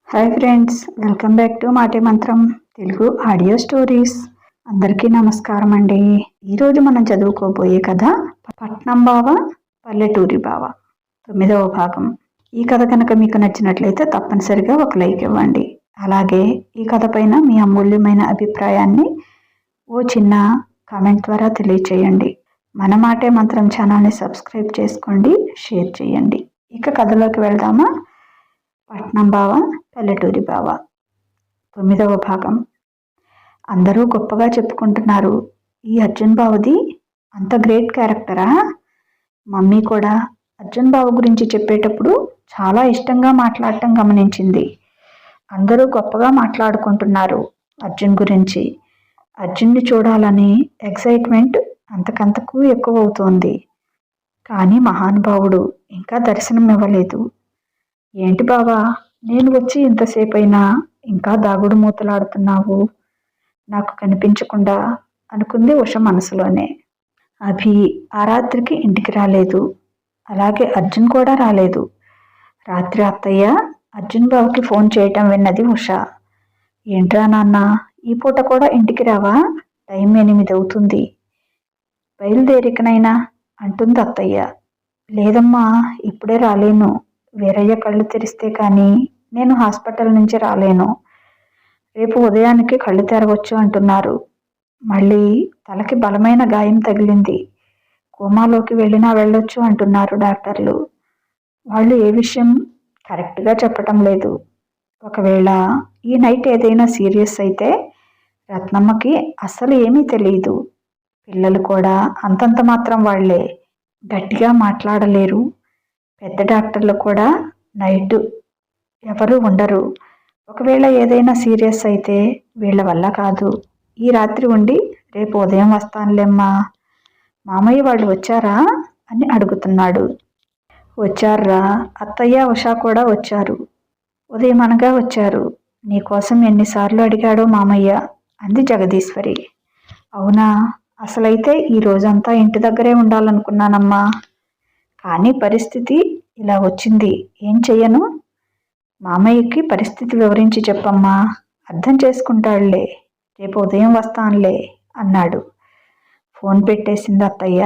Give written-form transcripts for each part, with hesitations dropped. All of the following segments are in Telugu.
Hi friends, welcome back to మాటే మంత్రం తెలుగు ఆడియో స్టోరీస్. అందరికీ నమస్కారం అండి. ఈరోజు మనం చదువుకోబోయే కథ పట్నం బావ పల్లెటూరి బావ 9వ భాగం. ఈ కథ కనుక మీకు నచ్చినట్లయితే తప్పనిసరిగా ఒక లైక్ ఇవ్వండి. అలాగే ఈ కథ పైన మీ అమూల్యమైన అభిప్రాయాన్ని ఓ చిన్న కామెంట్ ద్వారా తెలియచేయండి. మన మాటే మంత్రం ఛానల్ని సబ్స్క్రైబ్ చేసుకోండి, షేర్ చేయండి. ఇక కథలోకి వెళ్దామా? పట్నం బావ పల్లెటూరి బావ 9వ భాగం. అందరూ గొప్పగా చెప్పుకుంటున్నారు. ఈ అర్జున్ బావది అంత గ్రేట్ క్యారెక్టరా? మమ్మీ కూడా అర్జున్ బావ గురించి చెప్పేటప్పుడు చాలా ఇష్టంగా మాట్లాడటం గమనించింది. అందరూ గొప్పగా మాట్లాడుకుంటున్నారు అర్జున్ గురించి. అర్జున్ని చూడాలని ఎక్సైట్మెంట్ అంతకంతకు ఎక్కువ అవుతోంది. కానీ మహానుభావుడు ఇంకా దర్శనం ఇవ్వలేదు. ఏంటి బావా, నేను వచ్చి ఇంతసేపు అయినా ఇంకా దాగుడు మూతలాడుతున్నావు, నాకు కనిపించకుండా అనుకుంది ఉష మనసులోనే. అభి ఆ రాత్రికి ఇంటికి రాలేదు. అలాగే అర్జున్ కూడా రాలేదు. రాత్రి అత్తయ్య అర్జున్ బావకి ఫోన్ చేయటం విన్నది ఉష. ఏంట్రా నాన్న, ఈ పూట కూడా ఇంటికి రావా? టైం 8 అవుతుంది, బయలుదేరికనైనా అంటుంది అత్తయ్య. లేదమ్మా, ఇప్పుడే రాలేను. వీరయ్య కళ్ళు తెరిస్తే కానీ నేను హాస్పిటల్ నుంచి రాలేను. రేపు ఉదయానికి కళ్ళు తెరవచ్చు అంటున్నారు. మళ్ళీ తలకి బలమైన గాయం తగిలింది. కోమాలోకి వెళ్ళినా వెళ్ళొచ్చు అంటున్నారు డాక్టర్లు. వాళ్ళు ఏ విషయం కరెక్ట్గా చెప్పటం లేదు. ఒకవేళ ఈ నైట్ ఏదైనా సీరియస్ అయితే రత్నమ్మకి అస్సలు ఏమీ తెలియదు. పిల్లలు కూడా అంతంత మాత్రం వాళ్లే, గట్టిగా మాట్లాడలేరు. పెద్ద డాక్టర్లు కూడా నైట్ ఎవరు ఉండరు. ఒకవేళ ఏదైనా సీరియస్ అయితే వీళ్ళ వల్ల కాదు. ఈ రాత్రి ఉండి రేపు ఉదయం వస్తానులేమ్మా. మామయ్య వాళ్ళు వచ్చారా అని అడుగుతున్నాడు. వచ్చారా, అత్తయ్య ఉష కూడా వచ్చారు. ఉదయం అనగా వచ్చారు. నీకోసం ఎన్నిసార్లు అడిగాడో మామయ్య అంది జగదీశ్వరి. అవునా, అసలైతే ఈ రోజంతా ఇంటి దగ్గరే ఉండాలనుకున్నానమ్మా. కానీ పరిస్థితి ఇలా వచ్చింది, ఏం చెయ్యను? మామయ్యకి పరిస్థితి వివరించి చెప్పమ్మా, అర్థం చేసుకుంటాడులే. రేపు ఉదయం వస్తానులే అన్నాడు. ఫోన్ పెట్టేసింది అత్తయ్య.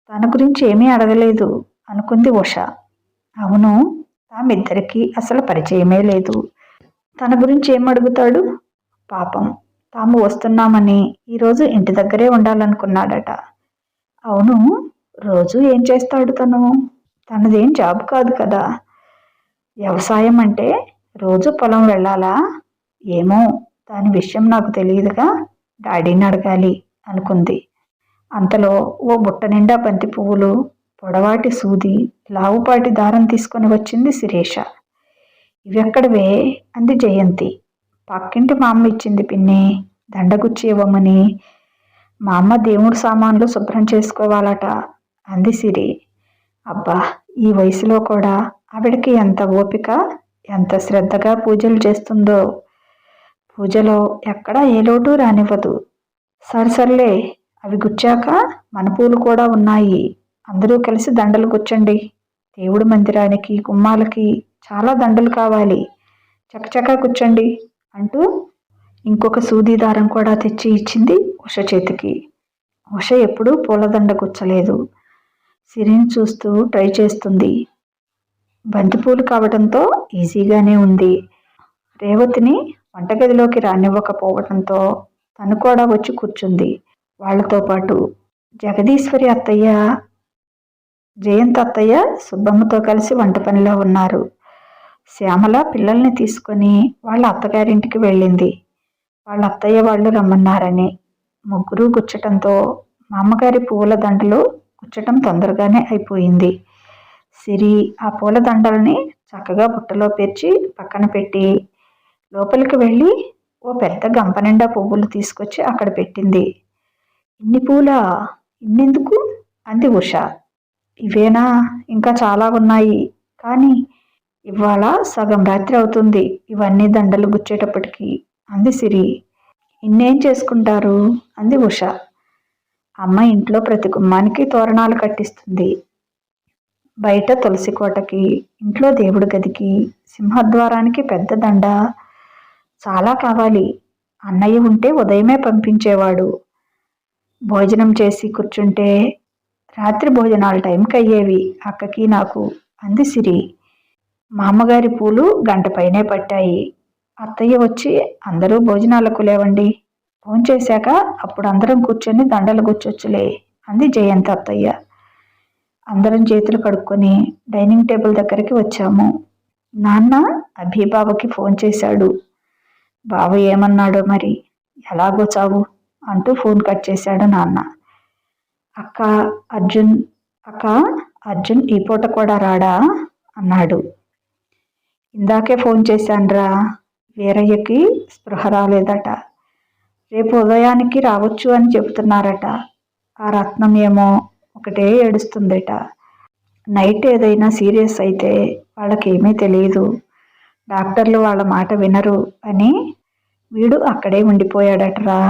తన గురించి ఏమీ అడగలేదు అనుకుంది ఉష. అవును, తామిద్దరికీ అసలు పరిచయమే లేదు. తన గురించి ఏం అడుగుతాడు? పాపం, తాము వస్తున్నామని ఈరోజు ఇంటి దగ్గరే ఉండాలనుకున్నాడట. అవును, రోజు ఏం చేస్తాడు తను? తనదేం జాబ్ కాదు కదా. వ్యవసాయం అంటే రోజు పొలం వెళ్ళాలా? ఏమో, దాని విషయం నాకు తెలియదుగా, డాడీని అడగాలి అనుకుంది. అంతలో ఓ బుట్ట నిండా బంతి పువ్వులు, పొడవాటి సూది, లావుపాటి దారం తీసుకొని వచ్చింది శిరీష. ఇవెక్కడవే అంది జయంతి. పక్కింటి మా అమ్మ ఇచ్చింది పిన్ని, దండగుచ్చి ఇవ్వమని. మా అమ్మ దేవుడు సామాన్లు శుభ్రం చేసుకోవాలట అంది సిరి. అబ్బా, ఈ వయసులో కూడా ఆవిడకి ఎంత ఓపిక, ఎంత శ్రద్ధగా పూజలు చేస్తుందో. పూజలో ఎక్కడా ఏ లోటు రానివ్వదు. సరిసర్లే, అవి గుచ్చాక మన పూలు కూడా ఉన్నాయి. అందరూ కలిసి దండలు గుచ్చండి. దేవుడి మందిరానికి, గుమ్మాలకి చాలా దండలు కావాలి. చకచకా కూర్చోండి అంటూ ఇంకొక సూది దారం కూడా తెచ్చి ఇచ్చింది ఉష చేతికి. ఉష ఎప్పుడూ పూలదండ గుచ్చలేదు. సిరిని చూస్తూ ట్రై చేస్తుంది. బంతిపూలు కావడంతో ఈజీగానే ఉంది. రేవతిని వంటగదిలోకి రానివ్వకపోవడంతో తను కూడా వచ్చి కూర్చుంది వాళ్లతో పాటు. జగదీశ్వరి అత్తయ్య, జయంత్ అత్తయ్య సుబ్బమ్మతో కలిసి వంట పనిలో ఉన్నారు. శ్యామల పిల్లల్ని తీసుకొని వాళ్ళ అత్తగారింటికి వెళ్ళింది, వాళ్ళ అత్తయ్య వాళ్ళు రమ్మన్నారని. ముగ్గురు గుచ్చటంతో మా అమ్మగారి పువ్వుల దండలు గుచ్చటం తొందరగానే అయిపోయింది. సిరి ఆ పూల దండల్ని చక్కగా బుట్టలో పేర్చి పక్కన పెట్టి లోపలికి వెళ్ళి ఓ పెద్ద గంప నిండా పువ్వులు తీసుకొచ్చి అక్కడ పెట్టింది. ఇన్ని పూలా, ఇన్నెందుకు అంది ఉష. ఇవేనా, ఇంకా చాలా ఉన్నాయి, కానీ ఇవాళ సగం రాత్రి అవుతుంది ఇవన్నీ దండలు గుచ్చేటప్పటికి అంది సిరి. ఇన్నేం చేసుకుంటారు అంది ఉష. అమ్మ ఇంట్లో ప్రతి గుమ్మానికి తోరణాలు కట్టిస్తుంది. బయట తులసి కోటకి, ఇంట్లో దేవుడి గదికి, సింహద్వారానికి పెద్ద దండ చాలా కావాలి. అన్నయ్య ఉంటే ఉదయమే పంపించేవాడు. భోజనం చేసి కూర్చుంటే రాత్రి భోజనాల టైంకి అయ్యేవి అక్కకి నాకు, అంది సిరి. మామగారి పూలు గంట పైనే పట్టాయి. అత్తయ్య వచ్చి అందరూ భోజనాలకు లేవండి, భోంచేశాక అప్పుడు అందరం కూర్చొని దండలు గుచ్చొచ్చులే, అంది జయంత్ అత్తయ్య. అందరం చేతులు కడుక్కొని డైనింగ్ టేబుల్ దగ్గరికి వచ్చాము. నాన్న అభిబావకి ఫోన్ చేశాడు. బావ ఏమన్నాడో మరి, ఎలాగో చావు అంటూ ఫోన్ కట్ చేశాడు నాన్న. అక్క అర్జున్ ఈ పూట కూడా రాడా అన్నాడు. ఇందాకే ఫోన్ చేశాన్రా, వీరయ్యకి స్పృహ రాలేదట. రేపు ఉదయానికి రావచ్చు అని చెబుతున్నారట. ఆ రత్నం ఏమో ఒకటే ఏడుస్తుందట. నైట్ ఏదైనా సీరియస్ అయితే వాళ్ళకేమీ తెలియదు, డాక్టర్లు వాళ్ళ మాట వినరు అని వీడు అక్కడే ఉండిపోయాడటరా.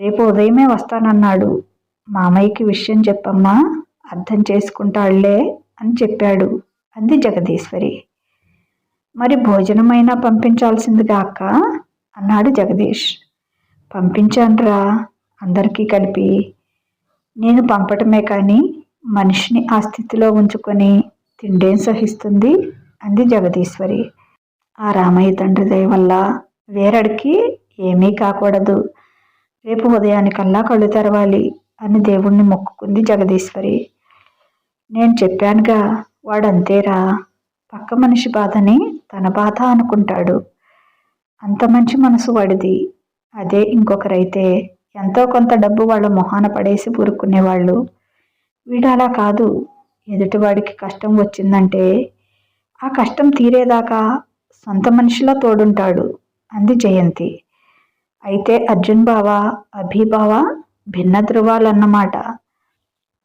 రేపు ఉదయమే వస్తానన్నాడు. మామయ్యకి విషయం చెప్పమ్మా, అర్థం చేసుకుంటాళ్లే అని చెప్పాడు, అంది జగదీశ్వరి. మరి భోజనమైనా పంపించాల్సిందిగా అక్క అన్నాడు జగదీష్. పంపించాన్రా అందరికీ కలిపి. నేను పంపటమే కానీ మనిషిని ఆ స్థితిలో ఉంచుకొని తిండేం సహిస్తుంది, అంది జగదీశ్వరి. ఆ రామయ్య తండ్రి దయ వల్ల వేరడికి ఏమీ కాకూడదు, రేపు ఉదయానికల్లా కళ్ళు తెరవాలి అని దేవుణ్ణి మొక్కుకుంది జగదీశ్వరి. నేను చెప్పానుగా, వాడంతేరా, పక్క మనిషి బాధని తన బాధ అనుకుంటాడు. అంత మంచి మనసు వాడిది. అదే ఇంకొకరైతే ఎంతో కొంత డబ్బు వాళ్ళ మొహాన పడేసి ఊరుకునేవాళ్ళు. వీడు అలా కాదు. ఎదుటివాడికి కష్టం వచ్చిందంటే ఆ కష్టం తీరేదాకా సొంత మనిషిలో తోడుంటాడు, అంది జయంతి. అయితే అర్జున్ బావ, అభిబావ భిన్న ధృవాలన్నమాట.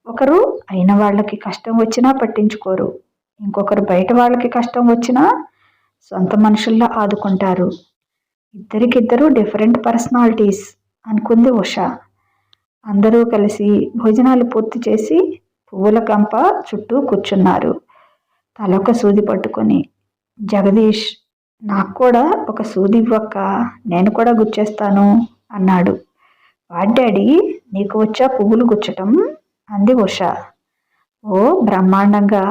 ఒకరు అయిన వాళ్ళకి కష్టం వచ్చినా పట్టించుకోరు, ఇంకొకరు బయట వాళ్ళకి కష్టం వచ్చినా సొంత మనుషుల్లా ఆదుకుంటారు. ఇద్దరికిద్దరు డిఫరెంట్ పర్సనాలిటీస్, అనుకుంది ఉష. అందరూ కలిసి భోజనాలు పూర్తి చేసి పువ్వుల కంప చుట్టూ కూర్చున్నారు, తలొక సూది పట్టుకొని. జగదీష్, నాకు కూడా ఒక సూది ఇవ్వక్క, నేను కూడా గుచ్చేస్తాను అన్నాడు. వాడ్డాడి, నీకు వచ్చా పువ్వులు గుచ్చటం, అంది ఉష. ఓ బ్రహ్మాండంగా.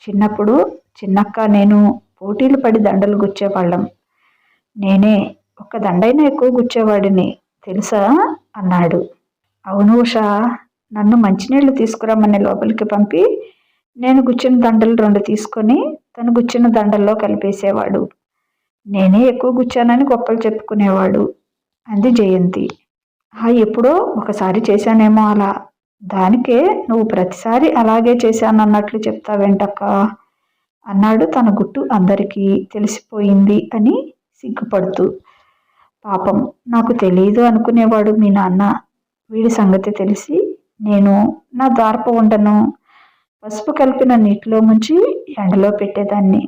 చిన్నప్పుడు చిన్నక్క నేను పోటీలు పడి దండలు గుచ్చేవాళ్ళం. నేనే ఒక దండైనా ఎక్కువ గుచ్చేవాడిని తెలుసా అన్నాడు. అవును ఉష, నన్ను మంచినీళ్లు తీసుకురమ్మని లోపలికి పంపి నేను గుచ్చిన దండలు 2 తీసుకొని తను గుచ్చిన దండల్లో కలిపేసేవాడు. నేనే ఎక్కువ గుచ్చానని గొప్పలు చెప్పుకునేవాడు, అంది జయంతి. ఎప్పుడో ఒకసారి చేశానేమో అలా, దానికే నువ్వు ప్రతిసారి అలాగే చేశానన్నట్లు చెప్తావేంటక్క అన్నాడు తన గుట్టు అందరికీ తెలిసిపోయింది అని సిగ్గుపడుతూ. పాపం, నాకు తెలీదు అనుకునేవాడు మీ నాన్న. వీడి సంగతి తెలిసి నేను నా ద్వారప ఉండను పసుపు కలిపిన నీటిలో ముంచి ఎండలో పెట్టేదాన్ని.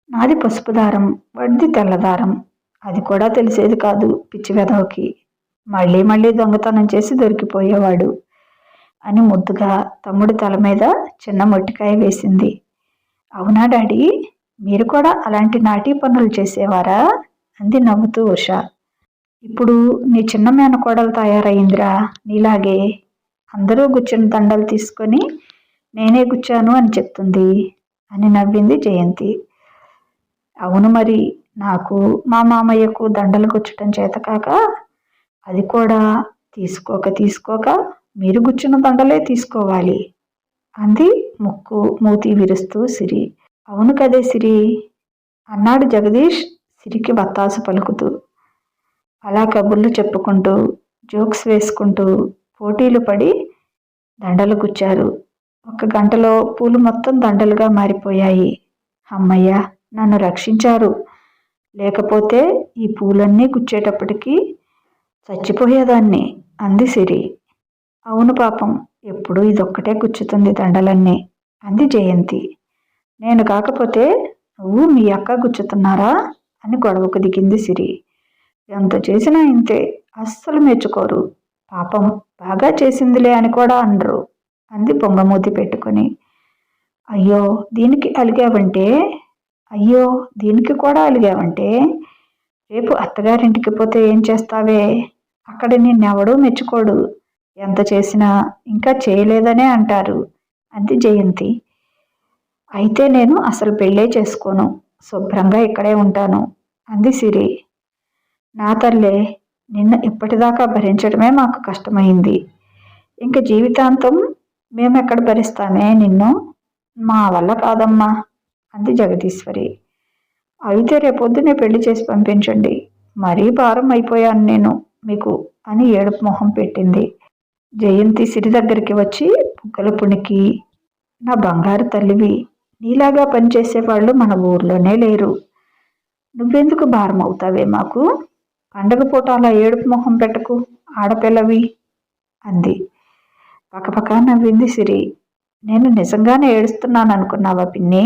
నాది పసుపు దారం, వాడిది తెల్లదారం. అది కూడా తెలిసేది కాదు పిచ్చి వెధవకి. మళ్ళీ మళ్ళీ దొంగతనం చేసి దొరికిపోయేవాడు అని ముద్దుగా తమ్ముడి తల మీద చిన్న మొట్టికాయ వేసింది. అవునా డాడీ, మీరు కూడా అలాంటి నాటీ పనులు చేసేవారా, అంది నవ్వుతూ ఉష. ఇప్పుడు నీ చిన్న మేనకోడలు తయారయ్యిందిరా నీలాగే. అందరూ గుచ్చిన దండలు తీసుకొని నేనే గుచ్చాను అని చెప్తుంది, అని నవ్వింది జయంతి. అవును మరి, నాకు మా మామయ్యకు దండలు గుచ్చటం చేతకాక అది కూడా తీసుకోక మీరు గుచ్చిన దండలే తీసుకోవాలి, అంది ముక్కు మూతి విరుస్తూ సిరి. అవును కదే సిరి, అన్నాడు జగదీష్ సిరికి వత్తాసు పలుకుతూ. అలా కబుర్లు చెప్పుకుంటూ జోక్స్ వేసుకుంటూ పోటీలు పడి దండలు గుచ్చారు. 1 గంటలో పూలు మొత్తం దండలుగా మారిపోయాయి. అమ్మయ్య, నన్ను రక్షించారు, లేకపోతే ఈ పూలన్నీ గుచ్చేటప్పటికి చచ్చిపోయేదాన్ని, అంది సిరి. అవును పాపం, ఎప్పుడు ఇదొక్కటే గుచ్చుతుంది దండలన్నీ, అంది జయంతి. నేను కాకపోతే నువ్వు మీ అక్క గుచ్చుతున్నారా అని గొడవకు దిగింది సిరి. ఎంత చేసినా ఇంతే, అస్సలు మెచ్చుకోరు. పాపం బాగా చేసిందిలే అని కూడా అనరు, అంది పొంగమూతి పెట్టుకుని. అయ్యో దీనికి అలిగావంటే అయ్యో దీనికి కూడా అలిగావంటే రేపు అత్తగారింటికి పోతే ఏం చేస్తావే? అక్కడ నిన్నెవడూ మెచ్చుకోడు. ఎంత చేసినా ఇంకా చేయలేదనే అంటారు అంది జయంతి. అయితే నేను అసలు పెళ్ళే చేసుకోను, శుభ్రంగా ఇక్కడే ఉంటాను అంది సిరి. నా తల్లే, నిన్ను ఇప్పటిదాకా భరించడమే మాకు కష్టమైంది. ఇంక జీవితాంతం మేమెక్కడ భరిస్తామే నిన్ను? మా వల్ల కాదమ్మా అంది జగదీశ్వరి. అయితే రేపొద్దునే పెళ్లి చేసి పంపించండి, మరీ భారం అయిపోయాను నేను మీకు అని ఏడుపు మొహం పెట్టింది. జయంతి సిరి దగ్గరికి వచ్చి బుగ్గల పుణికి, నా బంగారు తల్లివి, నీలాగా పనిచేసేవాళ్ళు మన ఊర్లోనే లేరు. నువ్వెందుకు భారం అవుతావే మాకు? పండగ పూట అలా ఏడుపు మొహం పెట్టకు, ఆడపిల్లవి అంది. పకపక నవ్వింది సిరి. నేను నిజంగానే ఏడుస్తున్నాను అనుకున్నావా పిన్ని?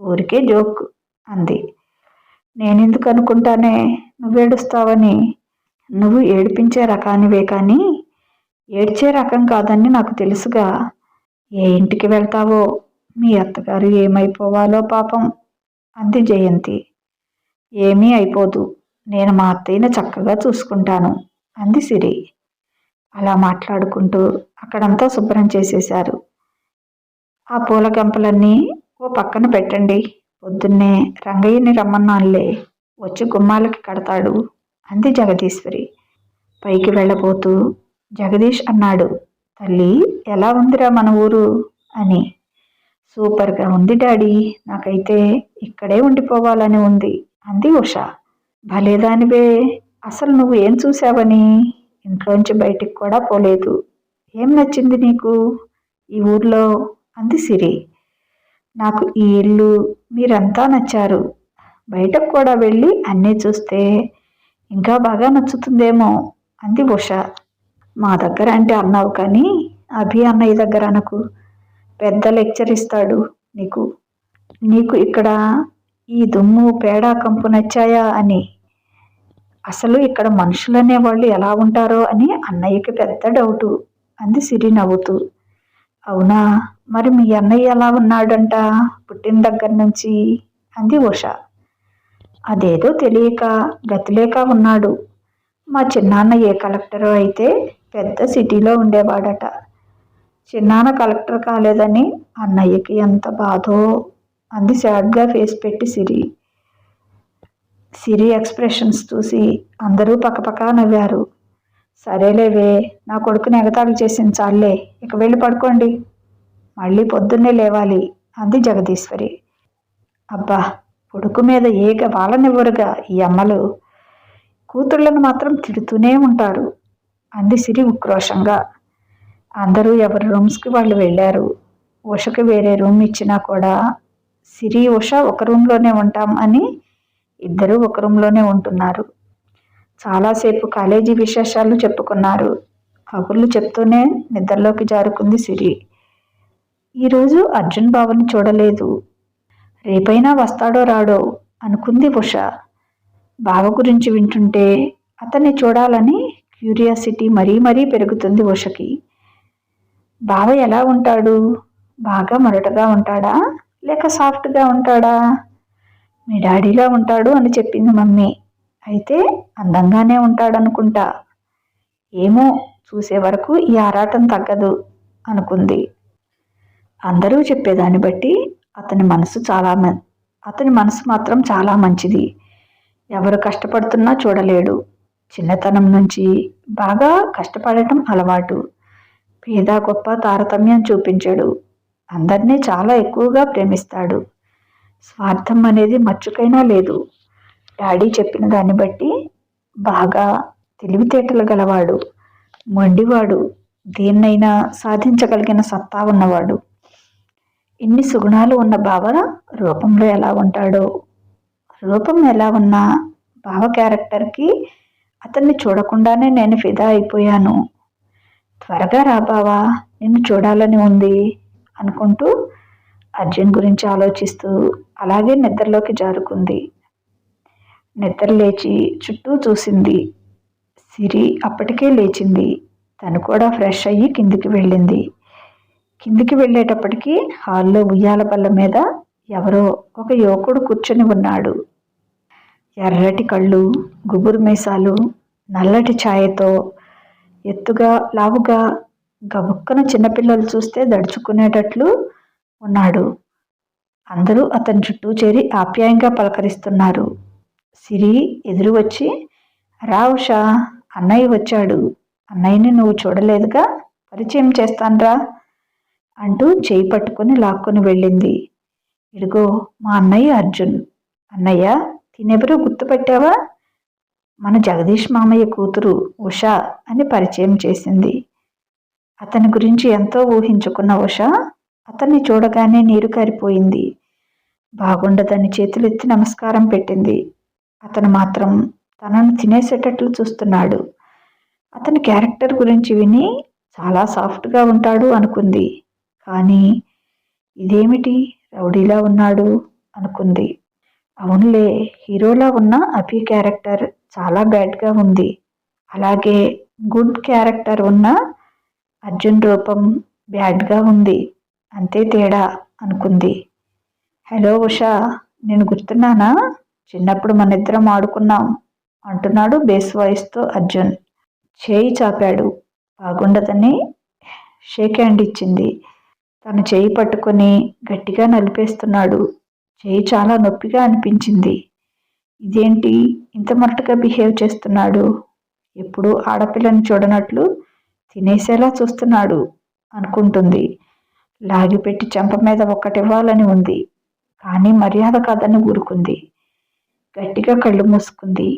ఊరికే జోక్ అంది. నేనెందుకు అనుకుంటానే నువ్వేడుస్తావని? నువ్వు ఏడిపించే రకానివే కానీ ఏడ్చే రకం కాదని నాకు తెలుసుగా. ఏ ఇంటికి వెళ్తావో, మీ అత్తగారు ఏమైపోవాలో పాపం అంది జయంతి. ఏమీ అయిపోదు, నేను మా అత్తయ్యని చక్కగా చూసుకుంటాను అంది సిరి. అలా మాట్లాడుకుంటూ అక్కడంతా శుభ్రం చేసేశారు. ఆ పూల గంపలన్నీ ఓ పక్కన పెట్టండి, పొద్దున్నే రంగయ్యని రమ్మన్నానులే, వచ్చి గుమ్మాలకి కడతాడు అంది జగదీశ్వరి. పైకి వెళ్ళబోతూ జగదీష్ అన్నాడు, తల్లి ఎలా ఉందిరా మన ఊరు అని. సూపర్గా ఉంది డాడీ, నాకైతే ఇక్కడే ఉండిపోవాలని ఉంది అంది ఉష. భలేదానివే, అసలు నువ్వు ఏం చూసావని ఇంట్లోంచి బయటికి కూడా పోలేదు? ఏం నచ్చింది నీకు ఈ ఊర్లో అంది సిరి. నాకు ఈ ఇల్లు, మీరంతా నచ్చారు. బయటకు కూడా వెళ్ళి అన్నీ చూస్తే ఇంకా బాగా నచ్చుతుందేమో అంది ఉష. మా దగ్గర అంటే అన్నావు కానీ అభి అన్నయ్య దగ్గర అనకు, పెద్ద లెక్చర్ ఇస్తాడు నీకు. నీకు ఇక్కడ ఈ దుమ్ము పేడ కంపు నచ్చాయా అని. అసలు ఇక్కడ మనుషులనే వాళ్ళు ఎలా ఉంటారో అని అన్నయ్యకి పెద్ద డౌటు అంది సిరి నవ్వుతూ. అవునా, మరి మీ అన్నయ్య ఎలా ఉన్నాడంట పుట్టిన దగ్గర నుంచి అంది ఉష. అదేదో తెలియక గతిలేక ఉన్నాడు. మా చిన్నాన్న ఏ కలెక్టరో అయితే పెద్ద సిటీలో ఉండేవాడట. చిన్నాన్న కలెక్టర్ కాలేదని అన్నయ్యకి ఎంత బాధో అంది సాడ్గా ఫేస్ పెట్టి సిరి. సిరి ఎక్స్ప్రెషన్స్ చూసి అందరూ పక్కపక్క నవ్వారు. సరేలేవే, నా కొడుకుని ఎగతాళి చేసింది చాలే, ఇక వెళ్ళి పడుకోండి, మళ్ళీ పొద్దున్నే లేవాలి అంది జగదీశ్వరి. అబ్బా, కొడుకు మీద ఏగ వాళ్ళనివ్వరుగా ఈ అమ్మలు, కూతుళ్ళను మాత్రం తిడుతూనే ఉంటారు అంది సిరి ఉక్రోషంగా. అందరూ ఎవరి రూమ్స్కి వాళ్ళు వెళ్ళారు. ఉషకి వేరే రూమ్ ఇచ్చినా కూడా సిరి ఉష ఒక రూమ్లోనే ఉంటాం అని ఇద్దరూ ఒక రూమ్లోనే ఉంటున్నారు. చాలాసేపు కాలేజీ విశేషాలు చెప్పుకున్నారు. కబుర్లు చెప్తూనే నిద్రలోకి జారుకుంది సిరి. ఈరోజు అర్జున్ బావని చూడలేదు, రేపైనా వస్తాడో రాడో అనుకుంది ఉష. బావ గురించి వింటుంటే అతన్ని చూడాలని క్యూరియాసిటీ మరీ మరీ పెరుగుతుంది ఉషకి. బావ ఎలా ఉంటాడు? బాగా మొరటగా ఉంటాడా లేక సాఫ్ట్గా ఉంటాడా? మీ డాడీలా ఉంటాడు అని చెప్పింది మమ్మీ. అయితే అందంగానే ఉంటాడనుకుంటా. ఏమో, చూసే వరకు ఈ ఆరాటం తగ్గదు అనుకుంది. అందరూ చెప్పేదాన్ని బట్టి అతని మనసు మాత్రం చాలా మంచిది. ఎవరు కష్టపడుతున్నా చూడలేడు. చిన్నతనం నుంచి బాగా కష్టపడటం అలవాటు. పేద గొప్ప తారతమ్యం చూపించడు. అందరినీ చాలా ఎక్కువగా ప్రేమిస్తాడు. స్వార్థం అనేది మచ్చుకైనా లేదు. డాడీ చెప్పిన దాన్ని బట్టి బాగా తెలివితేటలు గలవాడు, మొండివాడు, దేన్నైనా సాధించగలిగిన సత్తా ఉన్నవాడు. ఇన్ని సుగుణాలు ఉన్న బావ రూపంలో ఎలా ఉంటాడో. రూపం ఎలా ఉన్నా బావ క్యారెక్టర్కి అతన్ని చూడకుండానే నేను ఫిదా అయిపోయాను. త్వరగా రా బావా, నిన్ను చూడాలని ఉంది అనుకుంటూ అర్జున్ గురించి ఆలోచిస్తూ అలాగే నిద్రలోకి జారుకుంది. నిద్ర లేచి చుట్టూ చూసింది. సిరి అప్పటికే లేచింది. తను కూడా ఫ్రెష్ అయ్యి కిందికి వెళ్ళింది. కిందికి వెళ్ళేటప్పటికి హాల్లో ఉయ్యాల బల్ల మీద ఎవరో ఒక యువకుడు కూర్చొని ఉన్నాడు. ఎర్రటి కళ్ళు, గుబురు మీసాలు, నల్లటి ఛాయతో ఎత్తుగా లావుగా గబుక్కన చిన్నపిల్లలు చూస్తే దడుచుకునేటట్లు ఉన్నాడు. అందరూ అతని చుట్టూ చేరి ఆప్యాయంగా పలకరిస్తున్నారు. సిరి ఎదురు వచ్చి, రా ఉషా, అన్నయ్య వచ్చాడు. అన్నయ్యని నువ్వు చూడలేదుగా, పరిచయం చేస్తాన్రా అంటూ చేయి పట్టుకుని లాక్కొని వెళ్ళింది. ఇదిగో మా అన్నయ్య అర్జున్. అన్నయ్య, తినెవరో గుర్తుపెట్టావా? మన జగదీష్ మామయ్య కూతురు ఉషా అని పరిచయం చేసింది. అతని గురించి ఎంతో ఊహించుకున్న ఉష అతన్ని చూడగానే నీరు కారిపోయింది. బాగుండదని చేతులెత్తి నమస్కారం పెట్టింది. అతను మాత్రం తనను తినేసేటట్లు చూస్తున్నాడు. అతని క్యారెక్టర్ గురించి విని చాలా సాఫ్ట్గా ఉంటాడు అనుకుంది. కానీ ఇదేమిటి రౌడీలా ఉన్నాడు అనుకుంది. అవునులే, హీరోలా ఉన్న అభి క్యారెక్టర్ చాలా బ్యాడ్గా ఉంది. అలాగే గుడ్ క్యారెక్టర్ ఉన్న అర్జున్ రూపం బ్యాడ్గా ఉంది. అంతే తేడా అనుకుంది. హలో ఉషా, నేను గుర్తున్నానా? చిన్నప్పుడు మన ఇద్దరం ఆడుకున్నాం అంటున్నాడు బేస్ వాయిస్తో అర్జున్. చేయి చాపాడు. బాగుండదని షేక్ హ్యాండ్ ఇచ్చింది. తన చేయి పట్టుకొని గట్టిగా నలిపేస్తున్నాడు. చేయి చాలా నొప్పిగా అనిపించింది. ఇదేంటి ఇంత మొరటుగా బిహేవ్ చేస్తున్నాడు? ఎప్పుడూ ఆడపిల్లని చూడనట్లు తినేసేలా చూస్తున్నాడు అనుకుంటుంది. లాగిపెట్టి చెంప మీద ఒక్కటివ్వాలని ఉంది. కానీ మర్యాద కాదని ఊరుకుంది. గట్టిగా కళ్ళు మూసుకుంది.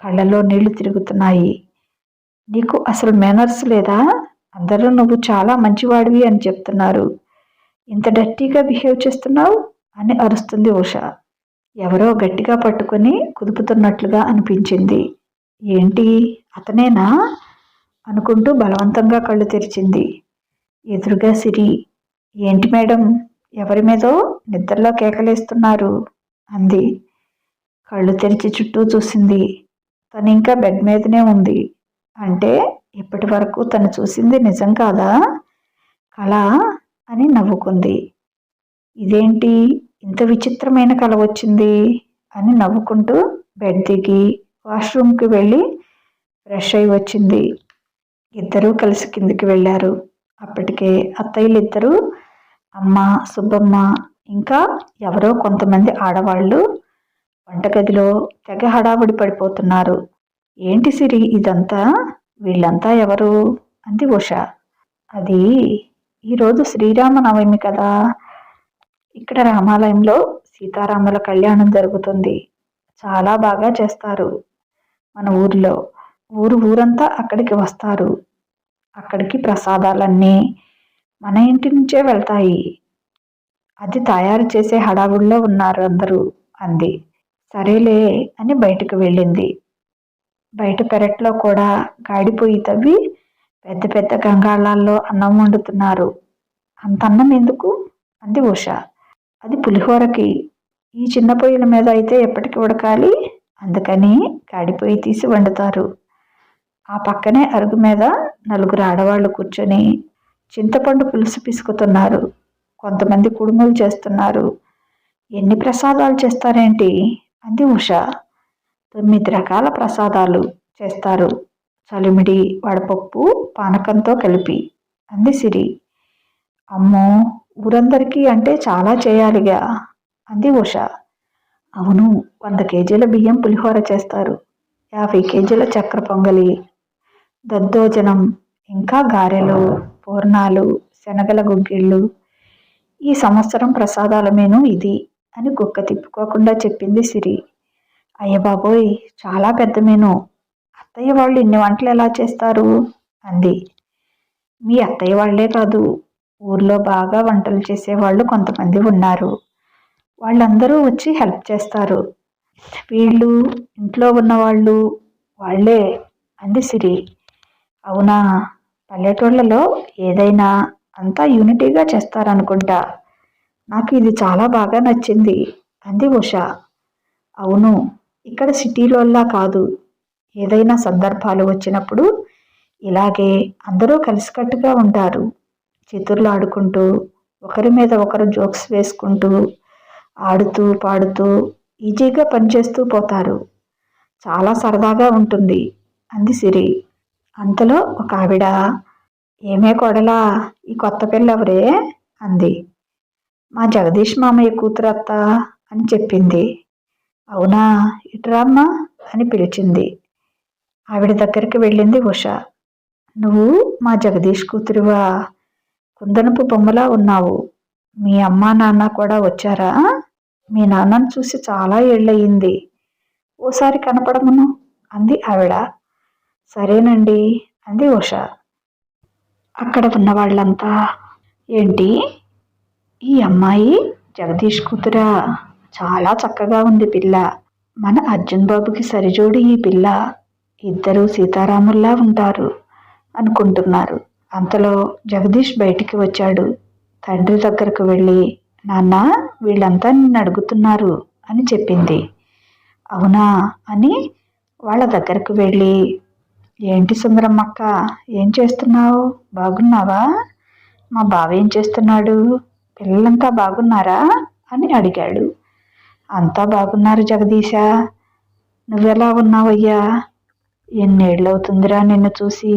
కళ్ళలో నీళ్లు తిరుగుతున్నాయి. నీకు అసలు మేనర్స్ లేదా? అందరూ నువ్వు చాలా మంచివాడివి అని చెప్తున్నారు. ఇంత డర్టీగా బిహేవ్ చేస్తున్నావు అని అరుస్తుంది ఉష. ఎవరో గట్టిగా పట్టుకొని కుదుపుతున్నట్లుగా అనిపించింది. ఏంటి అతనేనా అనుకుంటూ బలవంతంగా కళ్ళు తెరిచింది. ఎదురుగా సిరి. ఏంటి మేడం, ఎవరి మీదో నిద్రలో కేకలేస్తున్నారు అంది. కళ్ళు తెరిచి చుట్టూ చూసింది. తను ఇంకా బెడ్ మీదనే ఉంది. అంటే ఇప్పటి వరకు తను చూసింది నిజం కాదా, కళ అని నవ్వుకుంది. ఇదేంటి ఇంత విచిత్రమైన కళ వచ్చింది అని నవ్వుకుంటూ బెడ్ దిగి వాష్రూమ్కి వెళ్ళి ఫ్రెష్ అయి వచ్చింది. ఇద్దరూ కలిసి కిందికి వెళ్ళారు. అప్పటికే అత్తయ్యలిద్దరూ, అమ్మ, సుబ్బమ్మ, ఇంకా ఎవరో కొంతమంది ఆడవాళ్ళు వంటగదిలో తెగ హడావుడి పడిపోతున్నారు. ఏంటి సిరి ఇదంతా? వీళ్ళంతా ఎవరు అంది ఉష. అది ఈరోజు శ్రీరామనవమి కదా, ఇక్కడ రామాలయంలో సీతారాముల కళ్యాణం జరుగుతుంది. చాలా బాగా చేస్తారు మన ఊరిలో. ఊరంతా అక్కడికి వస్తారు. అక్కడికి ప్రసాదాలన్నీ మన ఇంటి నుంచే వెళ్తాయి. అది తయారు చేసే హడావుడిలో ఉన్నారు అందరూ అంది. సరేలే అని బయటకు వెళ్ళింది. బయట పెరట్లో కూడా గాడిపోయి తవ్వి పెద్ద పెద్ద గంగాళాల్లో అన్నం వండుతున్నారు. అంత అన్నం ఎందుకు అంది ఉష. అది పులిహోరకి. ఈ చిన్న పొయ్యిల మీద అయితే ఎప్పటికి ఉడకాలి, అందుకని గాడిపోయి తీసి వండుతారు. ఆ పక్కనే అరుగు మీద నలుగురు ఆడవాళ్లు కూర్చొని చింతపండు పులుసు పిసుకుతున్నారు. కొంతమంది కుడుములు చేస్తున్నారు. ఎన్ని ప్రసాదాలు చేస్తారేంటి అంది ఉష. 9 రకాల ప్రసాదాలు చేస్తారు. చలిమిడి, వడపప్పు, పానకంతో కలిపి అంది సిరి. అమ్మో, ఊరందరికీ అంటే చాలా చేయాలిగా అంది ఉష. అవును, 100 కేజీల బియ్యం పులిహోర చేస్తారు. 50 కేజీల చక్కెర పొంగలి, దద్దోజనం, ఇంకా గారెలు, పూర్ణాలు, శనగల గుగ్గిళ్ళు. ఈ సంవత్సరం ప్రసాదాల మెను ఇది అని గుక్క తిప్పుకోకుండా చెప్పింది సిరి. అయ్య బాబోయ్, చాలా పెద్ద మెను. అత్తయ్య వాళ్ళు ఇన్ని వంటలు ఎలా చేస్తారు అంది. మీ అత్తయ్య వాళ్లే కాదు, ఊర్లో బాగా వంటలు చేసేవాళ్ళు కొంతమంది ఉన్నారు. వాళ్ళందరూ వచ్చి హెల్ప్ చేస్తారు. వీళ్ళు ఇంట్లో ఉన్నవాళ్ళు వాళ్ళే అంది సిరి. అవునా, పల్లెటూళ్ళలో ఏదైనా అంతా యూనిటీగా చేస్తారనుకుంటా. నాకు ఇది చాలా బాగా నచ్చింది అంది ఉష. అవును, ఇక్కడ సిటీలోల్లా కాదు. ఏదైనా సందర్భాలు వచ్చినప్పుడు ఇలాగే అందరూ కలిసికట్టుగా ఉంటారు. చితుర్లు ఆడుకుంటూ ఒకరి మీద ఒకరు జోక్స్ వేసుకుంటూ ఆడుతూ పాడుతూ ఈజీగా పనిచేస్తూ పోతారు. చాలా సరదాగా ఉంటుంది అంది సిరి. అంతలో ఒక ఆవిడ, ఏమే కొడలా, ఈ కొత్త పిల్లెవరే అంది. మా జగదీష్ మామయ్య కూతురత్త అని చెప్పింది. అవునా, ఇటురామ్మా అని పిలిచింది. ఆవిడ దగ్గరికి వెళ్ళింది ఉష. నువ్వు మా జగదీష్ కూతురువా? కుందనపు బొమ్మలా ఉన్నావు. మీ అమ్మా నాన్న కూడా వచ్చారా? మీ నాన్నను చూసి చాలా ఏళ్ళయింది. ఓసారి కనపడమును అంది ఆవిడ. సరేనండి అంది ఉష. అక్కడ ఉన్న వాళ్ళంతా, ఏంటి ఈ అమ్మాయి జగదీష్ కూతురా? చాలా చక్కగా ఉంది పిల్ల. మన అర్జున్ బాబుకి సరిజోడి ఈ పిల్ల. ఇద్దరు సీతారాముల్లా ఉంటారు అనుకుంటున్నారు. అంతలో జగదీష్ బయటికి వచ్చాడు. తండ్రి దగ్గరకు వెళ్ళి, నాన్న, వీళ్ళంతా నిన్ను అడుగుతున్నారు అని చెప్పింది. అవునా అని వాళ్ళ దగ్గరకు వెళ్ళి, ఏంటి సుందరమ్మక్క, ఏం చేస్తున్నావు? బాగున్నావా? మా బావ ఏం చేస్తున్నాడు? పిల్లలంతా బాగున్నారా అని అడిగాడు. అంతా బాగున్నారు జగదీశ. నువ్వెలా ఉన్నావయ్యా? ఎన్నేళ్ళవుతుందిరా నిన్ను చూసి.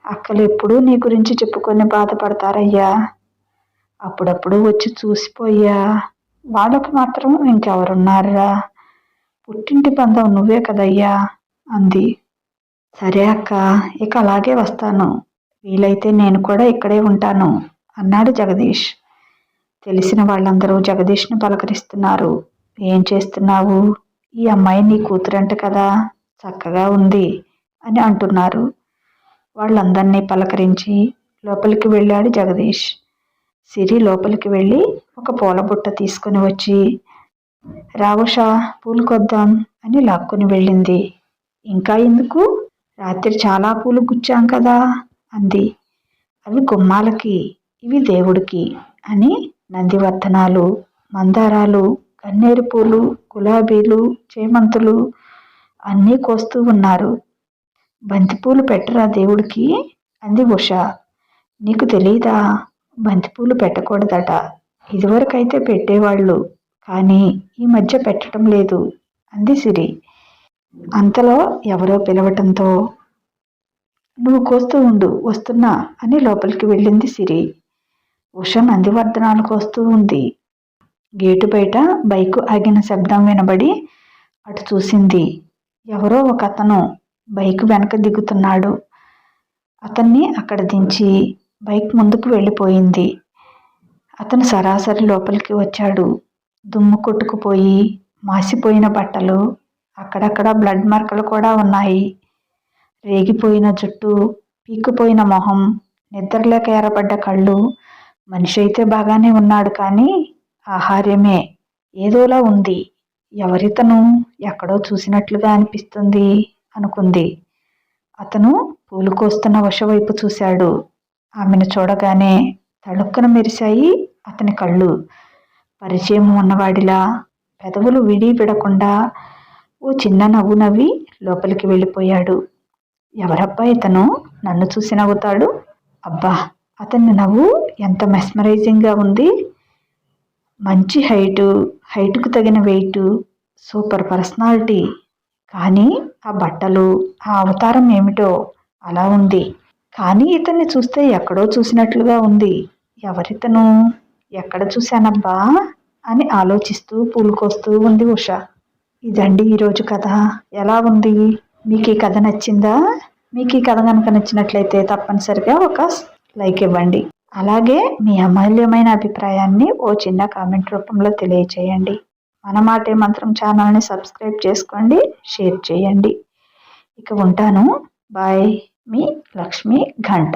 అక్కలు ఎప్పుడూ నీ గురించి చెప్పుకొని బాధపడతారయ్యా. అప్పుడప్పుడు వచ్చి చూసిపోయ్యా. వాళ్ళకు మాత్రం ఇంకెవరున్నారా? పుట్టింటి బంధం నువ్వే కదయ్యా అంది. సరే అక్క, ఇక అలాగే వస్తాను. వీలైతే నేను కూడా ఇక్కడే ఉంటాను అన్నాడు జగదీష్. తెలిసిన వాళ్ళందరూ జగదీష్ని పలకరిస్తున్నారు. ఏం చేస్తున్నావు? ఈ అమ్మాయి నీ కూతురంట కదా, చక్కగా ఉంది అని అంటున్నారు. వాళ్ళందరినీ పలకరించి లోపలికి వెళ్ళాడు జగదీష్. సిరి లోపలికి వెళ్ళి ఒక పూల బుట్ట తీసుకుని వచ్చి, రావుషా, పూలు కొద్దాం అని లాక్కుని వెళ్ళింది. ఇంకా ఎందుకు? రాత్రి చాలా పూలు గుచ్చాం కదా అంది. అవి గుమ్మాలకి, ఇవి దేవుడికి అని నందివర్ధనాలు, మందారాలు, కన్నేరు పూలు, గులాబీలు, చేమంతులు అన్నీ కోస్తూ ఉన్నారు. బంతిపూలు పెట్టరా దేవుడికి అంది ఉష. నీకు తెలీదా? బంతిపూలు పెట్టకూడదట. ఇదివరకైతే పెట్టేవాళ్ళు, కానీ ఈ మధ్య పెట్టడం లేదు అంది సిరి. అంతలో ఎవరో పిలవటంతో, నువ్వు కోస్తూ ఉండు, వస్తున్నా అని లోపలికి వెళ్ళింది సిరి. ఉష నందివర్ధనాలు కోస్తూ ఉంది. గేటు బయట బైకు ఆగిన శబ్దం వినబడి అటు చూసింది. ఎవరో ఒక అతను బైక్ వెనక దిగుతున్నాడు. అతన్ని అక్కడ దించి బైక్ ముందుకు వెళ్ళిపోయింది. అతను సరాసరి లోపలికి వచ్చాడు. దుమ్ము కొట్టుకుపోయి మాసిపోయిన బట్టలు, అక్కడక్కడ బ్లడ్ మార్కలు కూడా ఉన్నాయి. రేగిపోయిన జుట్టు, పీక్కుపోయిన మొహం, నిద్రలేక ఎర్రబడ్డ కళ్ళు. మనిషి అయితే బాగానే ఉన్నాడు, కానీ ఆహార్యమే ఏదోలా ఉంది. ఎవరితను? ఎక్కడో చూసినట్లుగా అనిపిస్తుంది అనుకుంది. అతను పూలు కోస్తున్న ఉష వైపు చూశాడు. ఆమెను చూడగానే తళుక్కన మెరిశాయి అతని కళ్ళు. పరిచయం ఉన్నవాడిలా పెదవులు విడి విడకుండా ఓ చిన్న నవ్వు నవ్వి లోపలికి వెళ్ళిపోయాడు. ఎవరబ్బా ఇతను, నన్ను చూసి నవ్వుతాడు? అబ్బా, అతని నవ్వు ఎంత మెస్మరైజింగ్గా ఉంది. మంచి హైటుకు తగిన వెయిట్, సూపర్ పర్సనాలిటీ. కానీ ఆ బట్టలు, ఆ అవతారం ఏమిటో అలా ఉంది. కానీ ఇతన్ని చూస్తే ఎక్కడో చూసినట్లుగా ఉంది. ఎవరితను? ఎక్కడ చూశానబ్బా అని ఆలోచిస్తూ పూలు కోస్తూ ఉంది ఉష. ఇదండి ఈరోజు కథ. ఎలా ఉంది? మీకు ఈ కథ నచ్చిందా? మీకు ఈ కథ కనుక నచ్చినట్లయితే తప్పనిసరిగా ఒక లైక్ ఇవ్వండి. అలాగే మీ అమూల్యమైన అభిప్రాయాన్ని ఓ చిన్న కామెంట్ రూపంలో తెలియచేయండి. మన మాటే మంత్రం ఛానల్ని సబ్స్క్రైబ్ చేసుకోండి, షేర్ చేయండి. ఇక ఉంటాను. బాయ్. మీ లక్ష్మీ ఘంట.